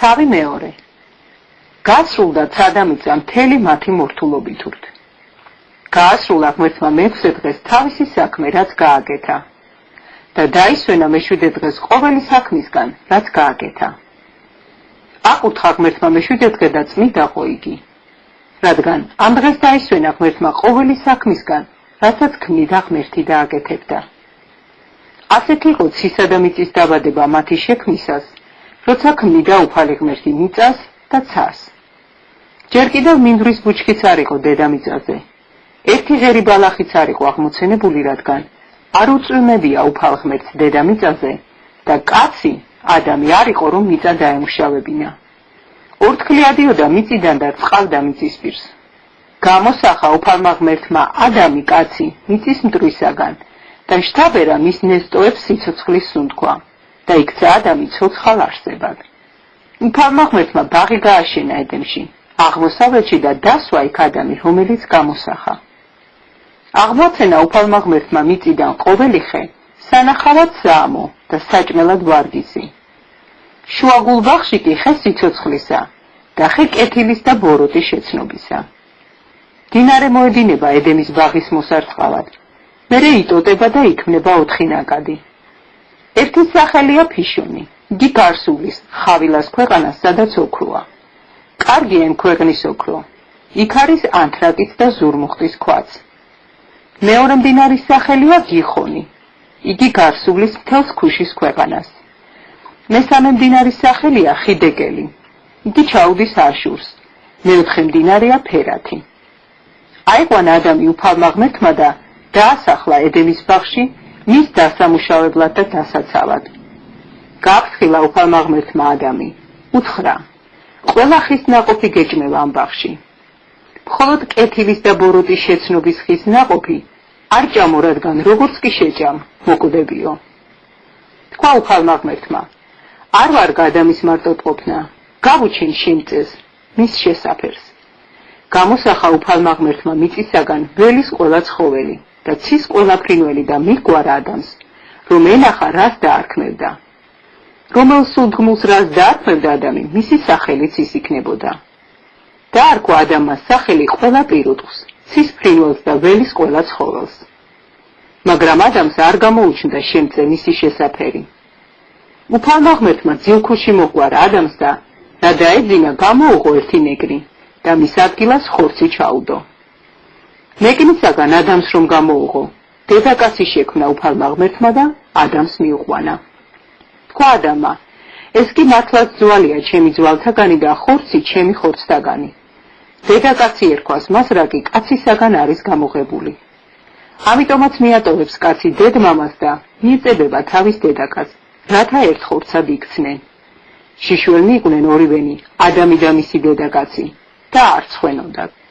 თავი მეორე. გასრულდა ცადამიწა მთელი მათი მორთულობითურთ. გაასრულა ღმერთმა მეექვსე დღეს თავისი საქმე, რაც გააკეთა. და დაისვენა მეშვიდე დღეს ყოველი საქმისგან, რაც გააკეთა. აკურთხა ღმერთმა მეშვიდე დღე და წმიდაყო იგი. რადგან ამ დღეს დაისვენა ღმერთმა ყოველი საქმისგან, რასაც ქმნიდა ღმერთი დააკეთებდა. ასეთი იყო ცისა და მიწის დაბადება მათი შექმნისას, როცა ქმნიდა უფალი ღმერთი მიწას და ცას. ჯერ კიდევ მინდვრის ბუჩქიც არ იყო დედამიწაზე. ერთი ღერი ბალახიც არ იყო აღმოცენებული, რადგან არ უწვიმებია უფალ ღმერთს დედამიწაზე და კაცი, ადამი არ იყო, რომ მიწა დაემუშავებინა. ორთქლი ადიოდა მიწიდან და წყავდა მიწის პირს. გამოსახა უფალმა ღმერთმა ადამი კაცი მიწის მტვრისაგან და შთაბერა მის ნესტოებს სიცოცხლის სუნთქვა და იქცა ადამი ცოცხალ არსებად. უფალმა ღმერთმა ბაღი გააშენა ედემში, აღმოსავლეთში და დასვა იქ ადამი, რომელიც გამოსახა. აღმოცენა უფალმა ღმერთმა მიწიდან ყოველი ხე სანახავად საამო და საჭმელად ვარგისი. შუაგულ ბაღში კი ხე სიცოცხლისა და ხე კეთილის და ბოროტის შეცნობისა. დინარე მოედინება ედემის ბაღის მოსარწყავად, მერე იტოტება და იქმნება 4 ნაკადი. ერთის სახელია ფიშონი, იგი გარსულის, ხავილას ქვეყანას, სადაც ოქროა. კარგია იმ ქვეყნის ოქრო, იქ არის ანთრაკიც და ზურმუხტის ქვაც. მეორე მდინარის სახელია გიხონი, იგი გარსულის მთელს ქუშის ქვეყანას. მესამე მდინარის სახელია ხიდეკელი, იგი ჩაუდის აშურს. მეოთხე მდინარეა ფერათი. აიყვანა ადამი უფალმა ღმერთმა და დაასახლა ედემის ბაღში მის დასამუშავებლად და დასაცავად. გააფრთხილა უფალმა ღმერთმა ადამი, უთხრა: ყველა ხის ნაყოფი გეჭმევა ამ ბაღში. მხოლოდ კეთილის და ბოროტის შეცნობის ხის ნაყოფი არ ჭამო, რადგან როგორც კი შეჭამ, მოკვდებიო. თქვა უფალმა ღმერთმა: არ ვარ ადამის მარტო ყოფნა, გავუჩენ შემწეს მის შესაფერს. გამოსახა უფალმა ღმერთმა მიწისაგან ველის ყველა ცხოველი და ცის ყველა ფრინველი და მიჰგვარა ადამიანს, რომ ენახა რას დაარქმევდა. რომელ სულთგმულს რას დაარქმევდა ადამი, მისი სახელიც ის იქნებოდა. დაარქვა ადამიანს სახელი ყველა პირუტყვს, ცის ფრინველს და ველის ყველა ცხოველს. მაგრამ ადამიანს არ გამოუჩნდა შემწე მისი შესაფერი. უფალმა ღმერთმა ძილქუში მოჰგვარა ადამიანს და დაეძინა გამოუღო ერთი ნეკნი და მის ადგილას ხორცი ჩაუდო. ნეკნისაგან ადამიანს რომ გამოუღო, დედაკაცი შექმნა უფალმა ღმერთმა და ადამიანს მიუყვანა. თქვა ადამმა: ეს კი მართლაც ძვალია ჩემი ძვალთაგანი და ხორცი ჩემი ხორცთაგანი. დედაკაცი ერქვას მას, რა კი კაცისაგან არის გამოღებული. ამიტომაც მიატოვებს კაცი დედმამას და მიეწებება თავის დედაკაცს, რათა ერთ ხორცად იქცნენ. შიშველნი იყვნენ ორივენი, ადამი და მისი დედაკაცი და არ ცხვენოდათ.